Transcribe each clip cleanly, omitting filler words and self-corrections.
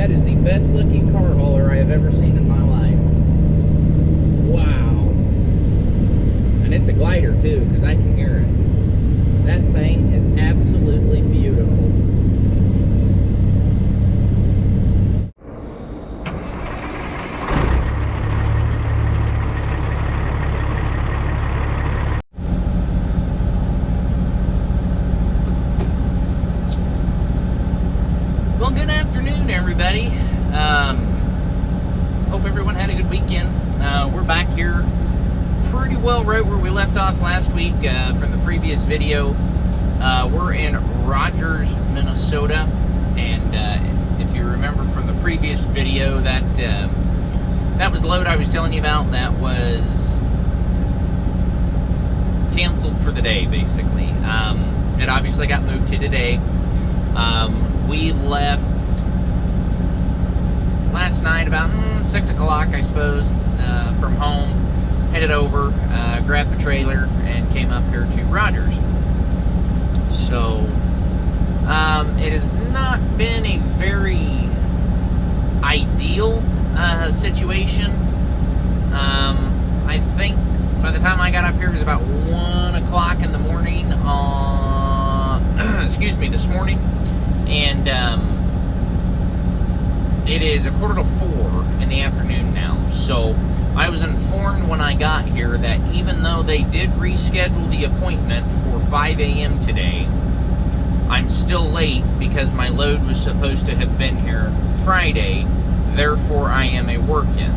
that is the best looking car hauler I have ever seen in my life. Wow. And it's a glider too, because I can hear it. That thing is absolutely beautiful. Well, good afternoon, everybody. Hope everyone had a good weekend. We're back here pretty well right where we left off last week from the previous video. We're in Rogers, Minnesota, and if you remember from the previous video, that was the load I was telling you about that was canceled for the day, basically. It obviously got moved to today. We left last night about 6 o'clock, I suppose, from home, headed over, grabbed the trailer, and came up here to Rogers. So, it has not been a very ideal situation. I think by the time I got up here, it was about 1 o'clock in the morning this morning. And it is 3:45 in the afternoon now. So I was informed when I got here that even though they did reschedule the appointment for 5 a.m. today, I'm still late because my load was supposed to have been here Friday. Therefore, I am a work-in.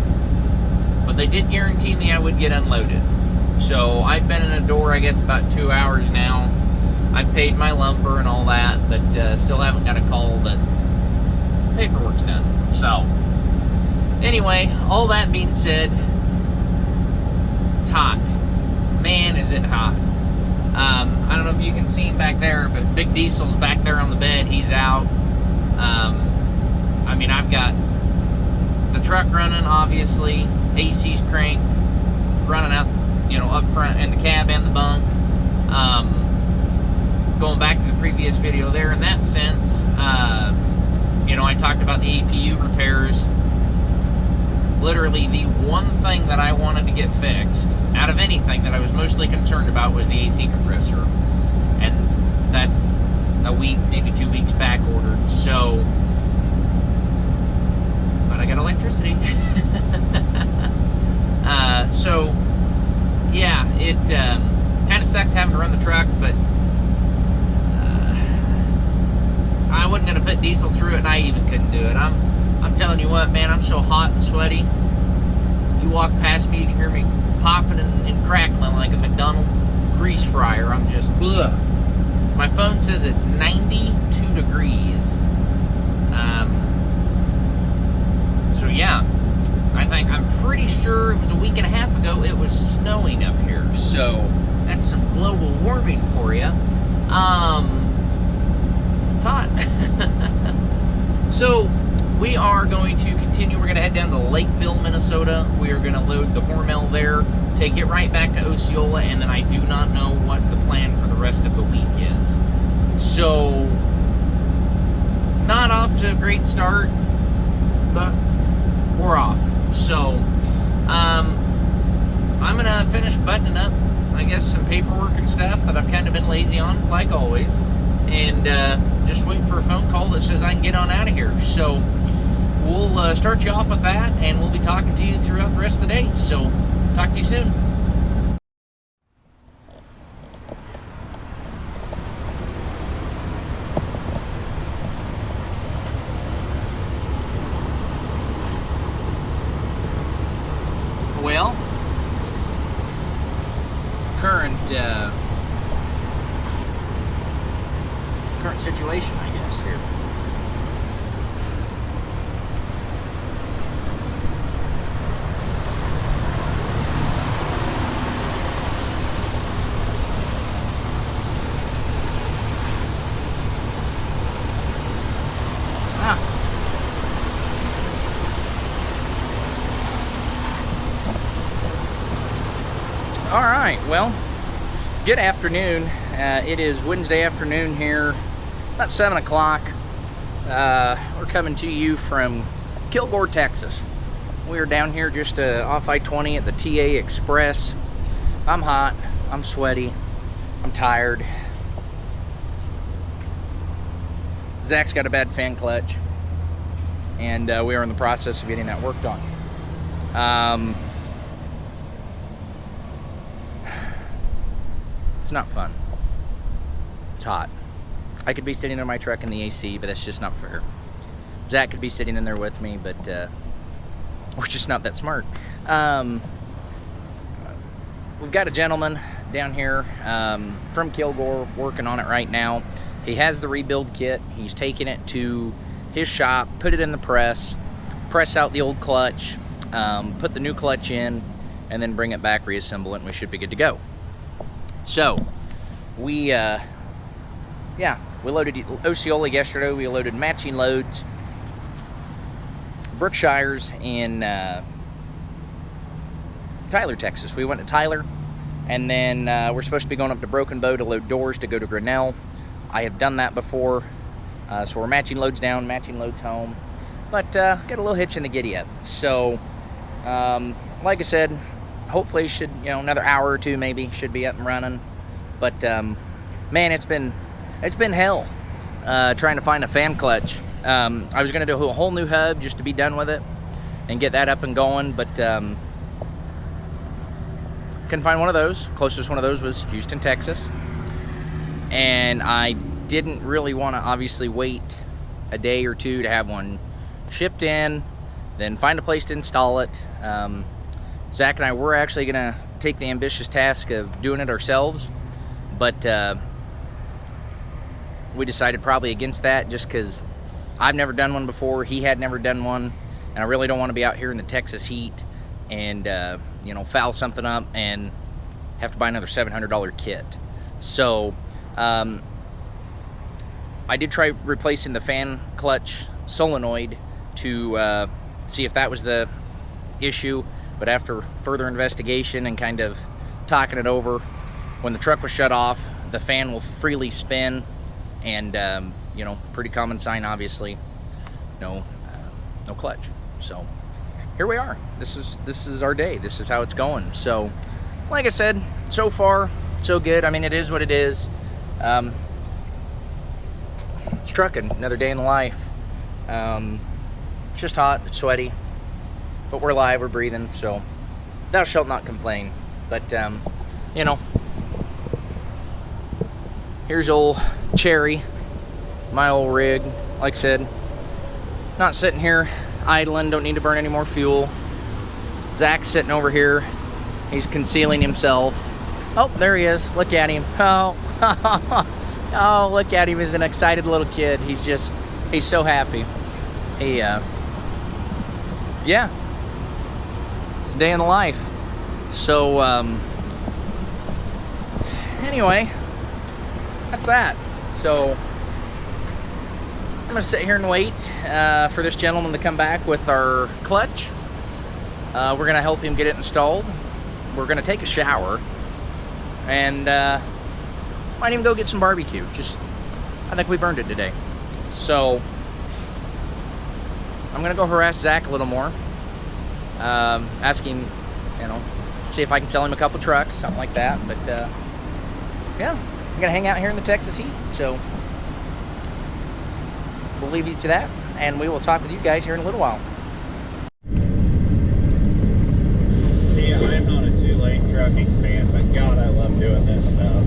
But they did guarantee me I would get unloaded. So I've been in a door, I guess, about 2 hours now. I've paid my lumber and all that, but still haven't got a call that paperwork's done. So, anyway, all that being said, it's hot. Man, is it hot. I don't know if you can see him back there, but Big Diesel's back there on the bed. He's out. I mean, I've got the truck running, obviously. AC's cranked, running out, up front in the cab and the bunk. Going back to the previous video there, in that sense, I talked about the APU repairs. Literally, the one thing that I wanted to get fixed, out of anything that I was mostly concerned about, was the AC compressor. And that's a week, maybe 2 weeks back ordered. So, but I got electricity. So, yeah, it kind of sucks having to run the truck, but I wasn't going to put diesel through it, and I even couldn't do it. I'm telling you what, man, I'm so hot and sweaty. You walk past me, you can hear me popping and crackling like a McDonald's grease fryer. I'm just, ugh. My phone says it's 92 degrees. So yeah, I'm pretty sure it was a week and a half ago it was snowing up here. So that's some global warming for you. It's hot. So we are going to continue. We're going to head down to Lakeville, Minnesota. We are going to load the Hormel there, take it right back to Osceola, and then I do not know what the plan for the rest of the week is. So, not off to a great start, but we're off. So, I'm going to finish buttoning up, I guess, some paperwork and stuff that I've kind of been lazy on, like always. And just wait for a phone call that says I can get on out of here. So we'll start you off with that, and we'll be talking to you throughout the rest of the day. So talk to you soon. Well, current situation, I guess, here. All right, well, good afternoon. It is Wednesday afternoon here, about 7 o'clock. We're coming to you from Kilgore, Texas. We are down here just off I-20 at the TA Express. I'm hot, I'm sweaty, I'm tired. Zach's got a bad fan clutch, and we are in the process of getting that worked on. It's not fun. It's hot. I could be sitting in my truck in the AC, but that's just not fair. Zach could be sitting in there with me, but we're just not that smart. We've got a gentleman down here from Kilgore working on it right now. He has the rebuild kit. He's taking it to his shop, put it in the press out the old clutch, put the new clutch in, and then bring it back, reassemble it, and we should be good to go. So, we loaded Osceola yesterday. We loaded matching loads. Brookshire's in Tyler, Texas. We went to Tyler, and then we're supposed to be going up to Broken Bow to load doors to go to Grinnell. I have done that before, so we're matching loads down, matching loads home, but got a little hitch in the giddy up. So, like I said, hopefully should, another hour or two maybe should be up and running. But man, it's been hell trying to find a fan clutch. I was gonna do a whole new hub just to be done with it and get that up and going, but couldn't find one of those. Closest one of those was Houston, Texas, and I didn't really want to obviously wait a day or two to have one shipped in, then find a place to install it. Zach and I were actually gonna take the ambitious task of doing it ourselves, but we decided probably against that just because I've never done one before, he had never done one, and I really don't want to be out here in the Texas heat and foul something up and have to buy another $700 kit. So I did try replacing the fan clutch solenoid to see if that was the issue, but after further investigation and kind of talking it over, when the truck was shut off, the fan will freely spin, and pretty common sign, obviously, no clutch. So here we are. This is our day. This is how it's going. So, like I said, so far so good. I mean, it is what it is. It's trucking. Another day in the life. It's just hot, it's sweaty, but we're alive, we're breathing. So thou shalt not complain. But here's old Cherry, my old rig. Like I said, not sitting here idling, don't need to burn any more fuel. Zach's sitting over here, he's concealing himself. Oh, there he is, look at him. Oh, oh, look at him, he's an excited little kid. He's so happy. Yeah, it's a day in the life. So, anyway, that's that. So I'm gonna sit here and wait for this gentleman to come back with our clutch. We're gonna help him get it installed. We're gonna take a shower, and might even go get some barbecue. I think we've earned it today. So I'm gonna go harass Zach a little more. Ask him, see if I can sell him a couple trucks, something like that. But yeah, I'm gonna hang out here in the Texas heat. So we'll leave you to that, and we will talk with you guys here in a little while. Yeah, I'm not a two-lane trucking fan, but God, I love doing this stuff.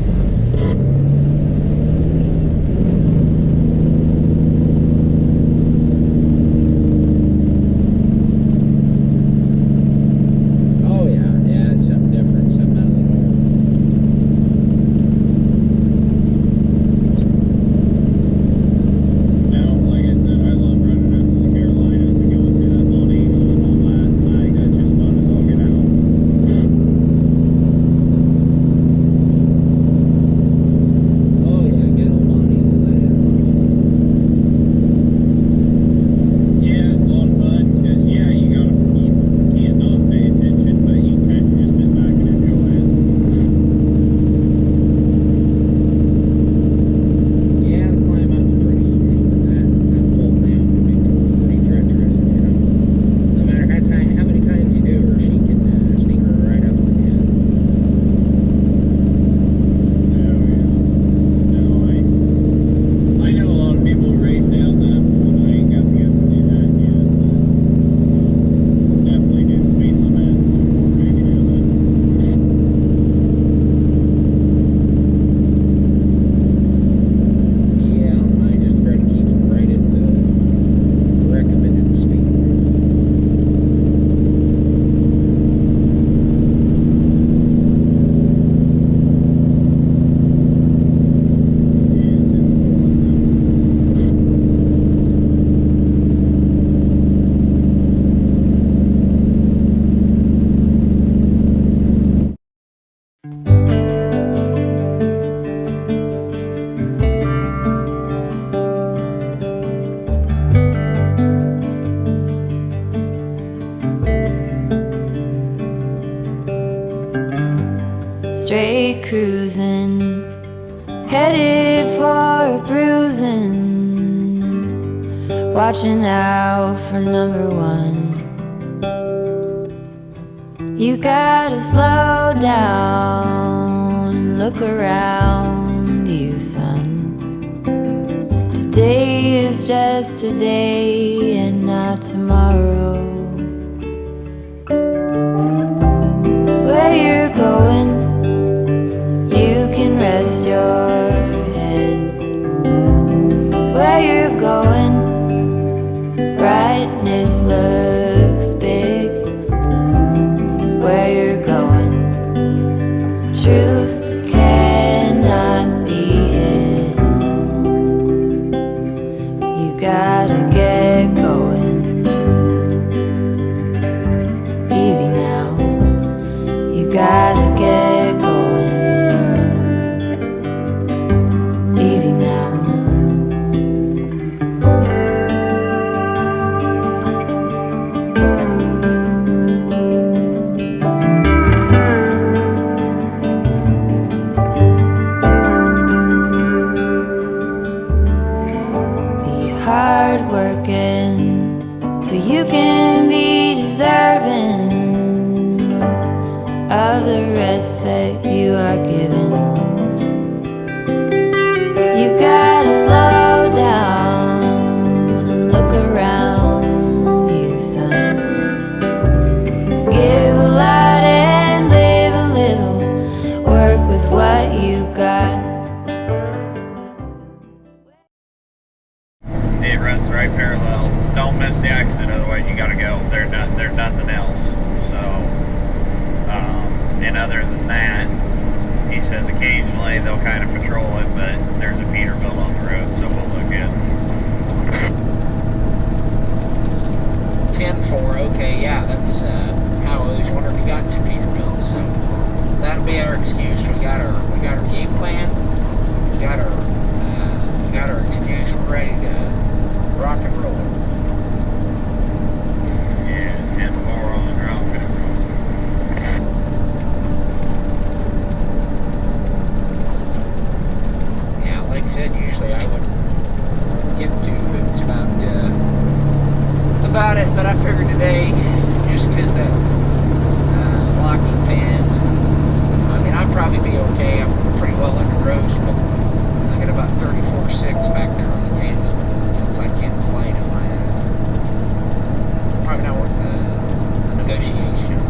cruising, headed for a bruising, watching out for number one. You gotta slow down and look around you, son. Today is just today and not tomorrow. Where you're going, you can rest your head. Where you're going, brightness looks big. Where you're going, truth cannot be hid. You gotta get going. Easy now. You gotta get going. Easy now. Hard working so you can be deserving of the rest that you are given. You gotta slow down and look around you, son. Give a lot and live a little. Work with what you got. It runs right parallel. Don't miss the exit, otherwise you gotta go. There's nothing else. So, and other than that, he says occasionally they'll kind of patrol it, but there's a Peterbilt on the road, so we'll look at 10-4, okay, yeah, that's how I always wondered we got to Peterbilt, so that'll be our excuse. We got our game plan, we got our excuse, we're ready to rock and roll. Yeah, 10-4 on the ground. Yeah, like I said, usually I wouldn't get too hoots about it, but I figured today, just because that locking pin, I mean, I'd probably be okay. I'm pretty well under roast, but I got about 34.6 back there on the tandem. Since I can't slide it, probably not worth the negotiation.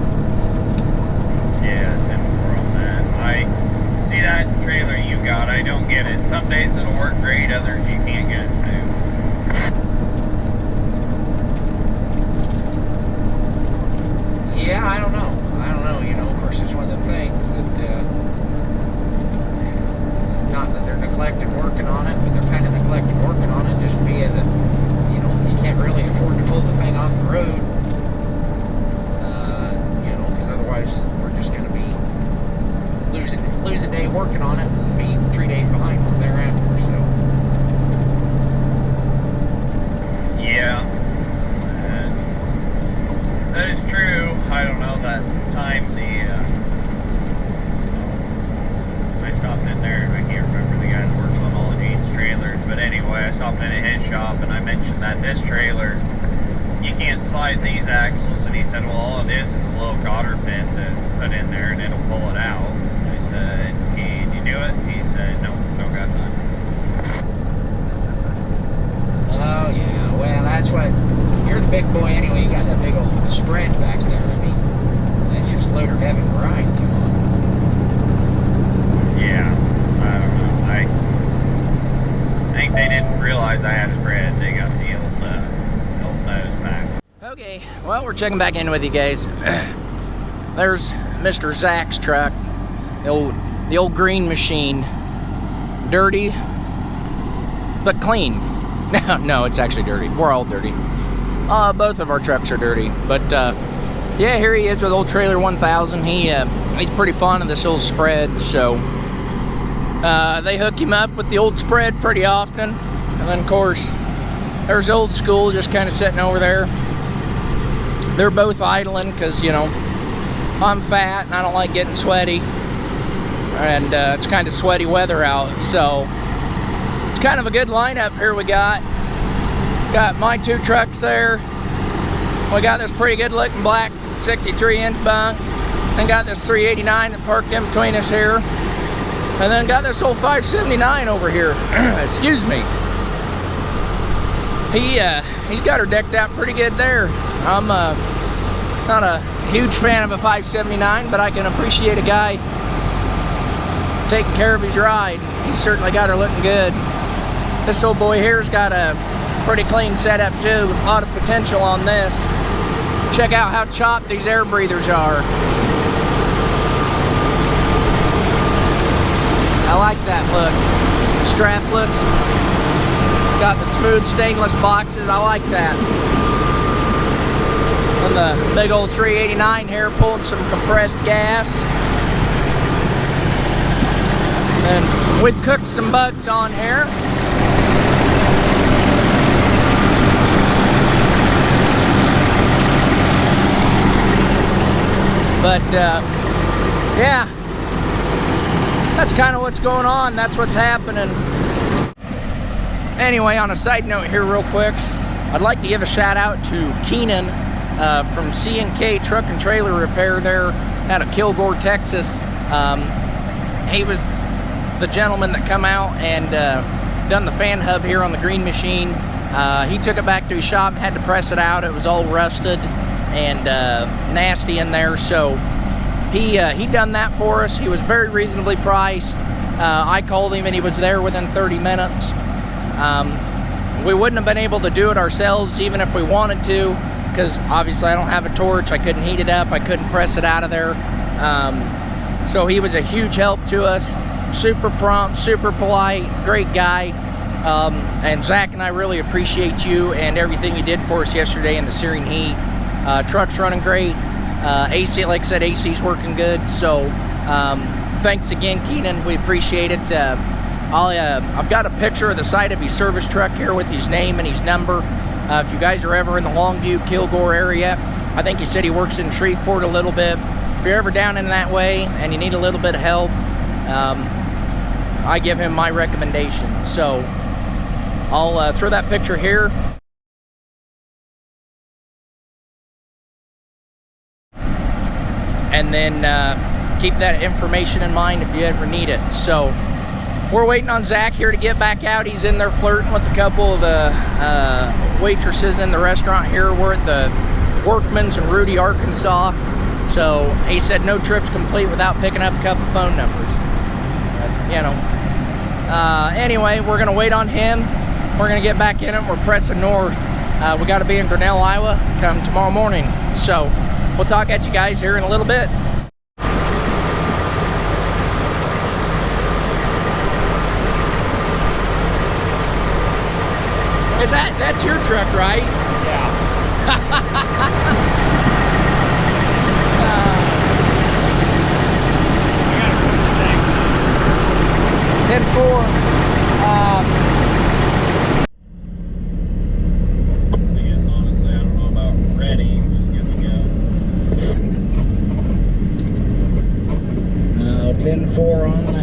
Yeah, 10-4 on that. I see that trailer you got. I don't get it. Some days it'll work great, others you can't get it to. Yeah, I don't know. You know, of course, it's one of the things that, not that they're neglected working on it, but they're kind of neglected working on it just via the, you know, you can't really afford to pull the thing off the road, you know, because otherwise we're just going to be lose a day working on it and be 3 days behind from thereafter, so. Yeah. That is true. I don't know that time I stopped in there. I can't remember the guy that works on all of Gene's trailers, but anyway, I stopped in at his shop and I mentioned that this trailer, you can't slide these axles, and he said, well, all it is a little cotter pin to put in there and it'll pull it out. I said, can you do it? He said, no, don't got time. Oh yeah, well that's what, you're the big boy anyway, you got that big old spread back there. I mean, that's just loader heaven grind, come on. Yeah, I don't know. I think they didn't realize I had a spread. They got the old nose back. Okay, well, we're checking back in with you guys. There's Mr. Zach's truck, the old green machine. Dirty, but clean. No, it's actually dirty. We're all dirty. Both of our trucks are dirty. But yeah, here he is with old Trailer 1000. He's pretty fond of this old spread, so they hook him up with the old spread pretty often. And then, of course, there's Old School just kind of sitting over there. They're both idling because, you know, I'm fat and I don't like getting sweaty. and it's kind of sweaty weather out, so it's kind of a good lineup here we got. Got my 2 trucks there. We got this pretty good looking black 63-inch bunk, and got this 389 that parked in between us here, and then got this old 579 over here. Excuse me. He's got her decked out pretty good there. I'm not a huge fan of a 579, but I can appreciate a guy taking care of his ride. He's certainly got her looking good. This old boy here's got a pretty clean setup too. A lot of potential on this. Check out how chopped these air breathers are. I like that look. Strapless. Got the smooth stainless boxes. I like that. And the big old 389 here pulling some compressed gas. And we've cooked some bugs on here. But yeah, that's kind of what's going on. That's what's happening. Anyway, on a side note here real quick, I'd like to give a shout out to Keenan from C&K Truck and Trailer Repair there out of Kilgore, Texas. He was the gentleman that come out and done the fan hub here on the green machine. He took it back to his shop, had to press it out. It was all rusted and nasty in there, so he done that for us. He was very reasonably priced. I called him and he was there within 30 minutes. We wouldn't have been able to do it ourselves even if we wanted to, because obviously I don't have a torch. I couldn't heat it up. I couldn't press it out of there. So he was a huge help to us. Super prompt, super polite, great guy. And Zach and I really appreciate you and everything you did for us yesterday in the searing heat. Truck's running great. AC, like I said, AC's working good. So thanks again, Keenan. We appreciate it. I've got a picture of the side of his service truck here with his name and his number. If you guys are ever in the Longview, Kilgore area, I think he said he works in Shreveport a little bit. If you're ever down in that way and you need a little bit of help, I give him my recommendation. So I'll throw that picture here. And then keep that information in mind if you ever need it. So we're waiting on Zach here to get back out. He's in there flirting with a couple of the waitresses in the restaurant here. We're at the Workman's in Rudy, Arkansas. So he said no trip's complete without picking up a couple phone numbers. You know. Anyway, we're gonna wait on him. We're gonna get back in it. We're pressing north. We got to be in Grinnell, Iowa come tomorrow morning. So we'll talk at you guys here in a little bit. That's your truck, right? Yeah. 10-4. I guess honestly, I don't know about ready. Just good to go. 10-4 on that.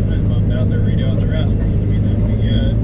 I bumped out there, redoing the rest. It'll be good.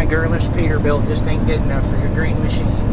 my girlish Peterbilt just ain't good enough for your green machine.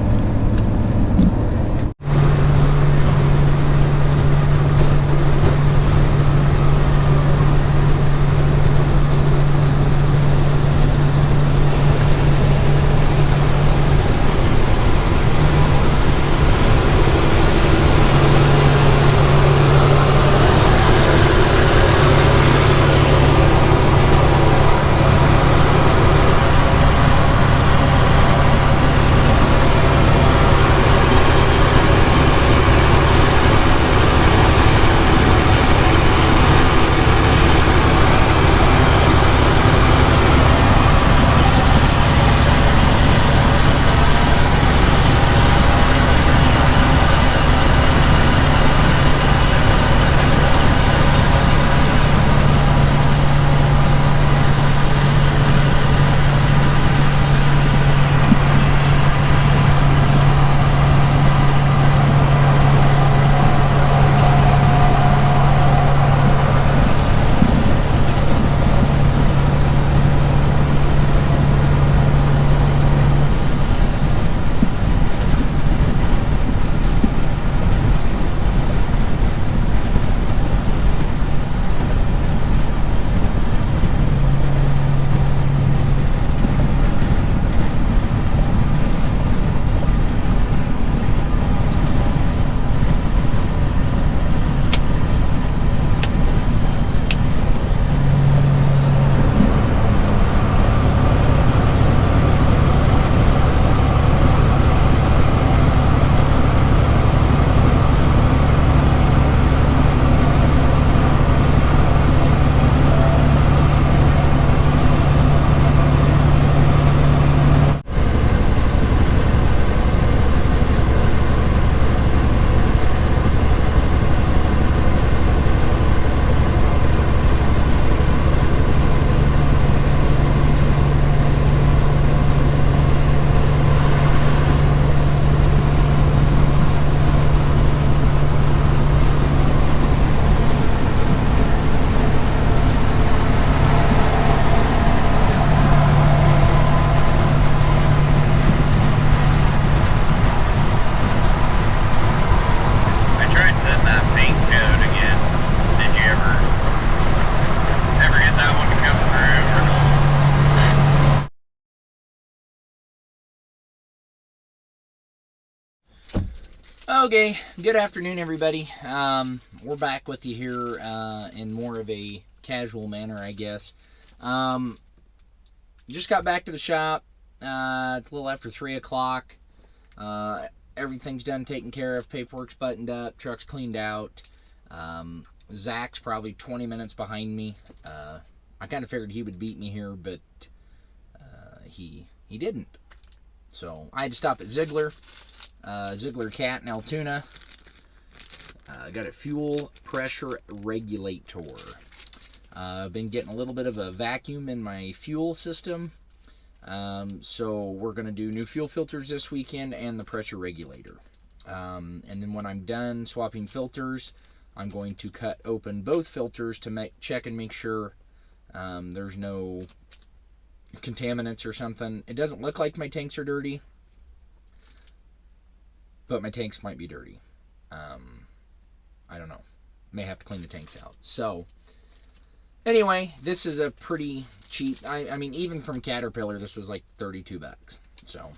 Okay, good afternoon, everybody. We're back with you here in more of a casual manner, I guess. Just got back to the shop. It's a little after 3 o'clock. Everything's done, taken care of. Paperwork's buttoned up. Truck's cleaned out. Zach's probably 20 minutes behind me. I kind of figured he would beat me here, but he didn't. So I had to stop at Ziegler. Ziegler Cat in Altoona. Got a fuel pressure regulator. I've been getting a little bit of a vacuum in my fuel system. So we're going to do new fuel filters this weekend and the pressure regulator. And then when I'm done swapping filters, I'm going to cut open both filters to check and make sure there's no contaminants or something. It doesn't look like my tanks are dirty, but my tanks might be dirty. I don't know. May have to clean the tanks out. So, anyway, this is a pretty cheap. I mean, even from Caterpillar, this was like $32. So,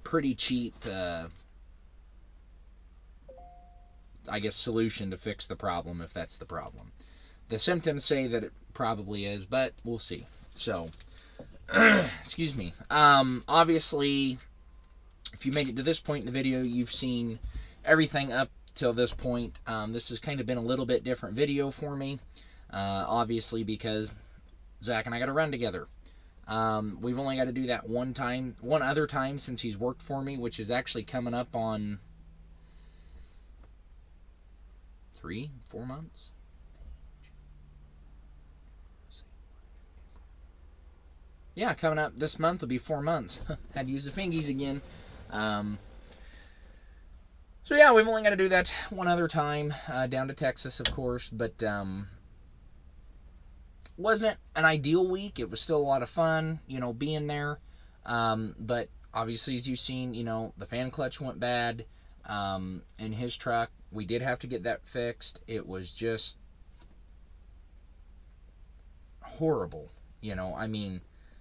pretty cheap. I guess solution to fix the problem, if that's the problem. The symptoms say that it probably is, but we'll see. So, excuse me. Obviously, if you made it to this point in the video, you've seen everything up till this point. This has kind of been a little bit different video for me, obviously because Zach and I got to run together. We've only got to do that one other time since he's worked for me, which is actually coming up on 3-4 months. Yeah, coming up this month will be 4 months. Had to use the fingies again. So yeah, we've only got to do that one other time, down to Texas, of course, but wasn't an ideal week. It was still a lot of fun, being there. But obviously, as you've seen, the fan clutch went bad in his truck. We did have to get that fixed. It was just horrible. I mean,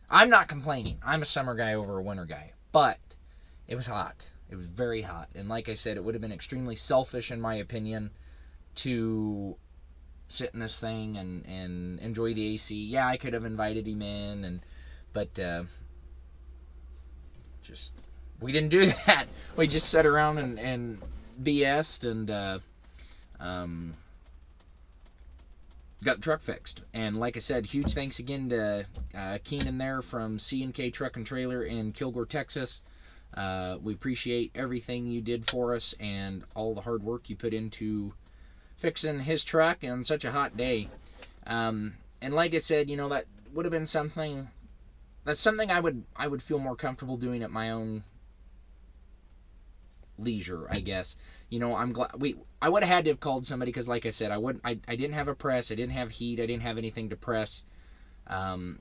I'm not complaining. I'm a summer guy over a winter guy. But it was hot. It was very hot. And like I said, it would have been extremely selfish, in my opinion, to sit in this thing and enjoy the AC. Yeah, I could have invited him in, but just we didn't do that. We just sat around and BS'd and got the truck fixed. And like I said, huge thanks again to Keenan there from C&K Truck and Trailer in Kilgore, Texas. We appreciate everything you did for us and all the hard work you put into fixing his truck on such a hot day. And like I said, that would have been something. That's something I would feel more comfortable doing at my own leisure, I guess. I'm glad I would have had to have called somebody, because like I said, I didn't have a press, I didn't have heat, I didn't have anything to press the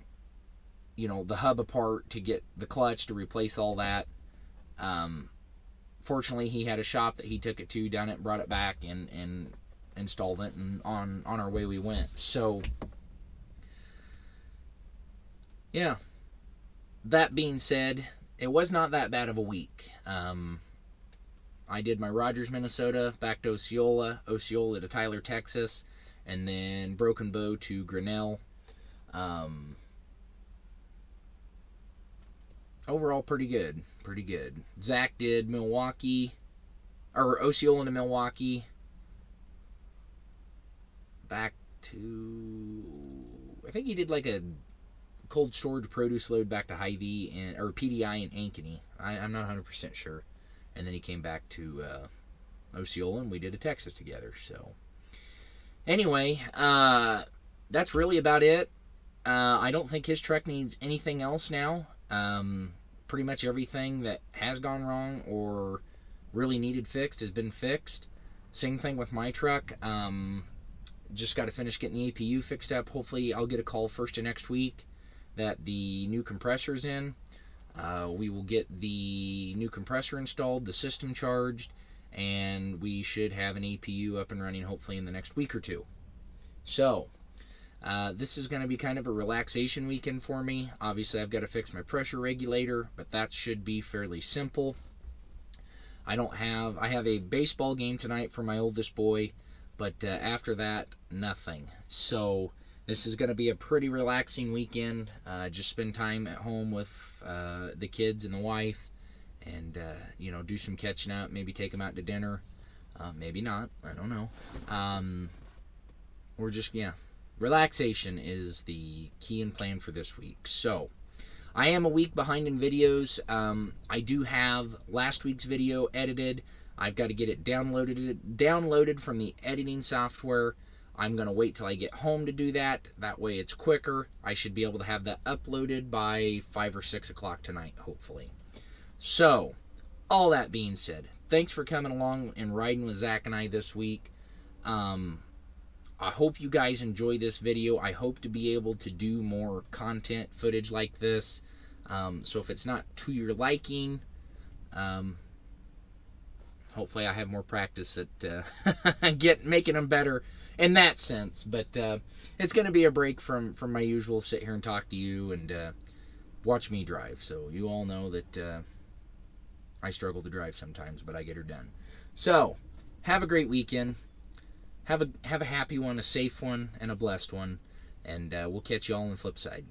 hub apart to get the clutch to replace all that. Fortunately, he had a shop that he took it to, done it, brought it back, and installed it, and on our way we went. So yeah, that being said, it was not that bad of a week. I did my Rogers, Minnesota, back to Osceola to Tyler, Texas, and then Broken Bow to Grinnell. Overall, pretty good. Zach did Osceola to Milwaukee, back to, I think he did like a cold storage produce load back to Hy-Vee or PDI in Ankeny. I'm not 100% sure. And then he came back to Osceola, and we did a Texas together. So anyway, that's really about it. I don't think his truck needs anything else now. Pretty much everything that has gone wrong or really needed fixed has been fixed. Same thing with my truck. Just got to finish getting the APU fixed up. Hopefully I'll get a call first of next week that the new compressor's in. We will get the new compressor installed, the system charged, and we should have an APU up and running hopefully in the next week or two. So this is going to be kind of a relaxation weekend for me. Obviously, I've got to fix my pressure regulator, but that should be fairly simple. I have a baseball game tonight for my oldest boy, but after that, nothing. So this is going to be a pretty relaxing weekend. Just spend time at home with the kids and the wife, and do some catching up. Maybe take them out to dinner. Maybe not. I don't know. Relaxation is the key and plan for this week. So I am a week behind in videos. I do have last week's video edited. I've got to get it downloaded from the editing software. I'm going to wait till I get home to do that. That way it's quicker. I should be able to have that uploaded by 5 or 6 o'clock tonight, hopefully. So, all that being said, thanks for coming along and riding with Zach and I this week. I hope you guys enjoy this video. I hope to be able to do more content footage like this. So if it's not to your liking, hopefully I have more practice at making them better in that sense. But it's going to be a break from my usual sit here and talk to you and watch me drive. So you all know that I struggle to drive sometimes, but I get her done. So have a great weekend. Have a happy one, a safe one, and a blessed one. And we'll catch you all on the flip side.